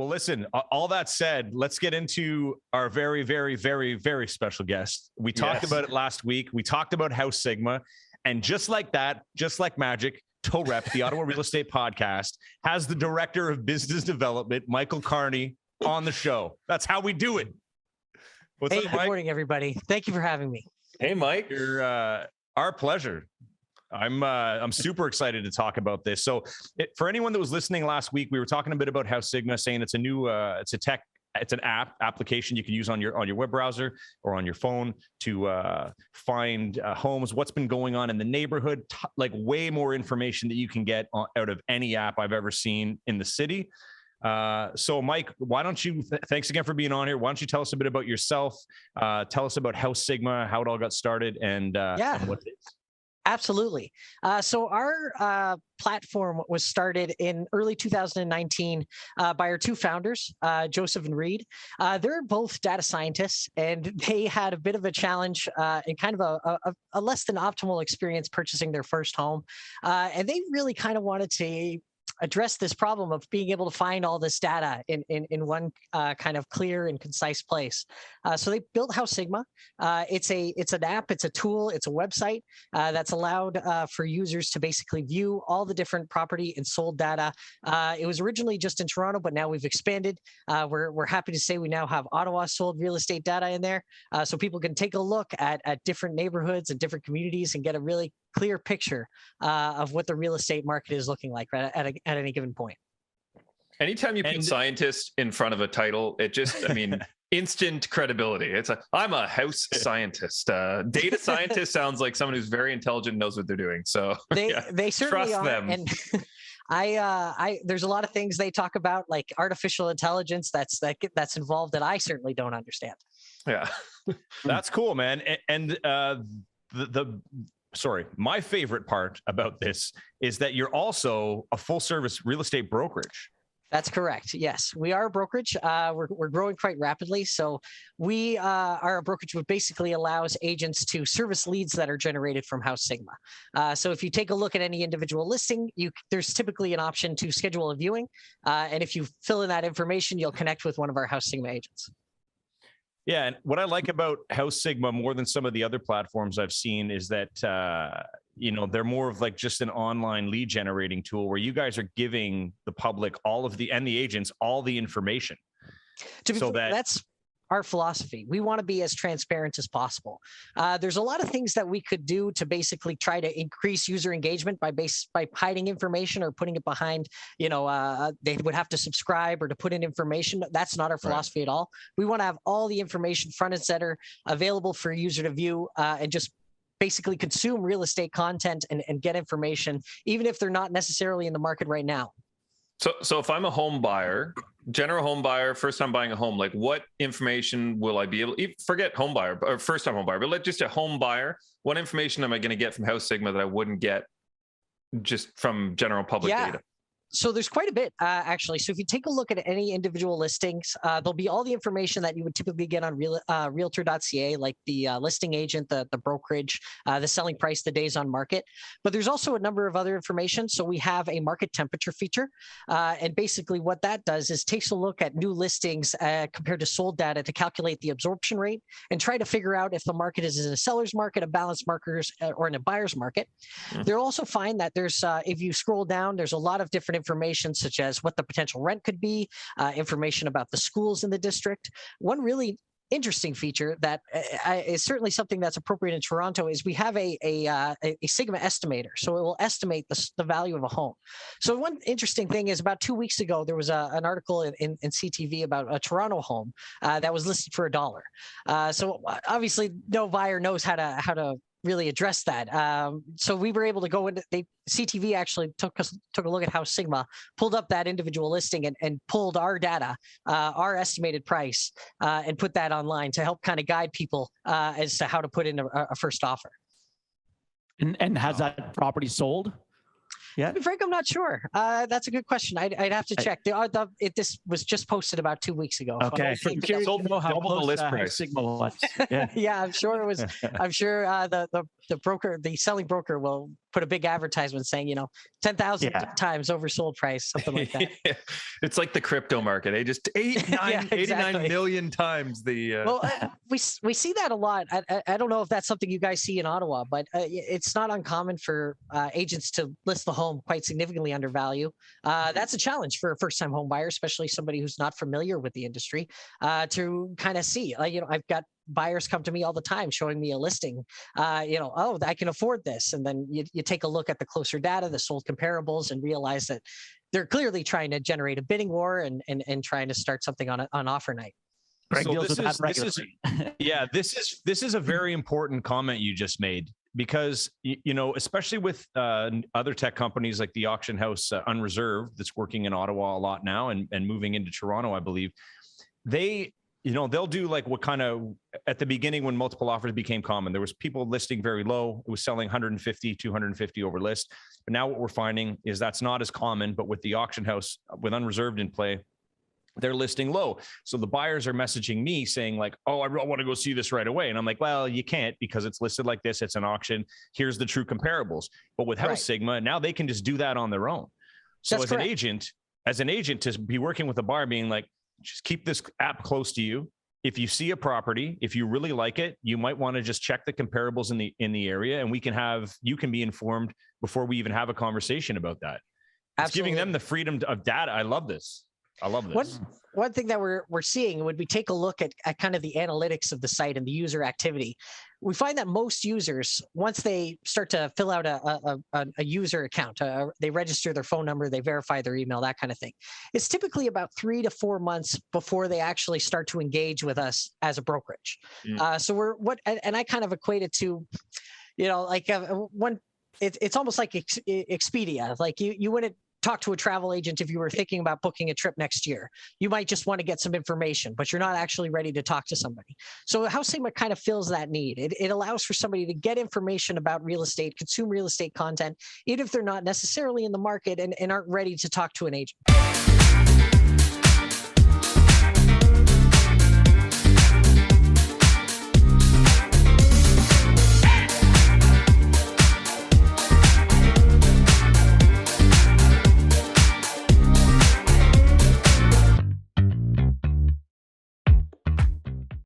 Well, listen, all that said, let's get into our very, very, very, very special guest. We talked about it last week. We talked about HouseSigma. And just like that, just like magic, TOREP, the Ottawa Real Estate Podcast, has the Director of Business Development, Michael Carney, on the show. That's how we do it. What's up, Mike? Good morning, everybody. Thank you for having me. Hey, Mike. You're our pleasure. I'm super excited to talk about this. So for anyone that was listening last week, we were talking a bit about HouseSigma, saying it's a new, it's an application you can use on your web browser or on your phone to find homes, what's been going on in the neighborhood, like way more information that you can get out of any app I've ever seen in the city. So Mike, why don't you, thanks again for being on here. Why don't you tell us a bit about yourself? Tell us about HouseSigma, how it all got started, and what it is. Absolutely. So our platform was started in early 2019 by our two founders, Joseph and Reed. They're both data scientists, and they had a bit of a challenge and kind of a less than optimal experience purchasing their first home. And they really kind of wanted to address this problem of being able to find all this data in one kind of clear and concise place. So they built HouseSigma. It's an app, it's a tool, it's a website that's allowed for users to basically view all the different property and sold data. It was originally just in Toronto, but now we've expanded. We're happy to say we now have Ottawa sold real estate data in there, so people can take a look at different neighborhoods and different communities and get a really clear picture of what the real estate market is looking like at any given point. Anytime you put scientist in front of a title, it just, I mean, instant credibility. It's I'm a house scientist. Data scientist sounds like someone who's very intelligent, knows what they're doing. So they certainly trust are. them. And there's a lot of things they talk about, like artificial intelligence that's involved that I certainly don't understand. Yeah, that's cool, man. And my favorite part about this is that you're also a full service real estate brokerage. That's correct. Yes, we are a brokerage. We're growing quite rapidly. So we are a brokerage which basically allows agents to service leads that are generated from HouseSigma. So if you take a look at any individual listing, there's typically an option to schedule a viewing. And if you fill in that information, you'll connect with one of our HouseSigma agents. Yeah, and what I like about HouseSigma more than some of the other platforms I've seen is that they're more of like just an online lead generating tool where you guys are giving the public and the agents all the information. That's our philosophy. We want to be as transparent as possible. There's a lot of things that we could do to basically try to increase user engagement by hiding information or putting it behind, they would have to subscribe or to put in information. That's not our philosophy at all. We want to have all the information front and center available for a user to view and just basically consume real estate content and get information, even if they're not necessarily in the market right now. So if I'm a home buyer, general home buyer, first time buying a home, like what information will I be able to, forget home buyer or first time home buyer, but just a home buyer, what information am I going to get from HouseSigma that I wouldn't get just from general public data? So there's quite a bit, actually. So if you take a look at any individual listings, there'll be all the information that you would typically get on realtor.ca, like the listing agent, the brokerage, the selling price, the days on market. But there's also a number of other information. So we have a market temperature feature. And basically what that does is takes a look at new listings compared to sold data to calculate the absorption rate and try to figure out if the market is in a seller's market, a balanced market, or in a buyer's market. Mm-hmm. They'll also find that there's, if you scroll down, there's a lot of different information such as what the potential rent could be, information about the schools in the district. One really interesting feature that is certainly something that's appropriate in Toronto is we have a Sigma estimator. So it will estimate the value of a home. So one interesting thing is about 2 weeks ago, there was an article in CTV about a Toronto home that was listed for $1. So obviously no buyer knows how to really address that. So we were able to go into, CTV actually took a look at HouseSigma, pulled up that individual listing and pulled our data, our estimated price, and put that online to help kind of guide people as to how to put in a first offer. And has that property sold? Yeah, to be frank, I'm not sure. That's a good question. I'd have to check. This was just posted about 2 weeks ago. Okay, I'm curious to know how double the list price. Sigma was. Yeah, I'm sure it was. I'm sure the the selling broker will put a big advertisement saying, 10,000 times oversold price, something like that. Yeah. It's like the crypto market. Just 89 million times the. Well, we see that a lot. I don't know if that's something you guys see in Ottawa, but it's not uncommon for agents to list the home quite significantly under value. That's a challenge for a first-time home buyer, especially somebody who's not familiar with the industry, to kind of see. I've got buyers come to me all the time showing me a listing, oh, I can afford this. And then you take a look at the closer data, the sold comparables, and realize that they're clearly trying to generate a bidding war and trying to start something on offer night. So this is a very important comment you just made, because especially with other tech companies like the auction house Unreserved that's working in Ottawa a lot now and moving into Toronto, I believe, they'll do like what kind of at the beginning when multiple offers became common, there was people listing very low. It was selling 150, 250 over list. But now what we're finding is that's not as common, but with the auction house, with Unreserved in play, they're listing low. So the buyers are messaging me saying like, oh, I really want to go see this right away. And I'm like, well, you can't, because it's listed like this. It's an auction. Here's the true comparables. But with HouseSigma, now they can just do that on their own. So as an agent to be working with a buyer being like, just keep this app close to you. If you see a property, if you really like it, you might want to just check the comparables in the area, and you can be informed before we even have a conversation about that. It's giving them the freedom of data. I love this. One thing that we're seeing when we take a look at kind of the analytics of the site and the user activity, we find that most users, once they start to fill out a user account, they register their phone number, they verify their email, that kind of thing. It's typically about 3 to 4 months before they actually start to engage with us as a brokerage. So and I kind of equate it to, it's almost like Expedia. Like you wouldn't talk to a travel agent if you were thinking about booking a trip next year. You might just want to get some information, but you're not actually ready to talk to somebody. So HouseSigma kind of fills that need. It allows for somebody to get information about real estate, consume real estate content, even if they're not necessarily in the market and aren't ready to talk to an agent.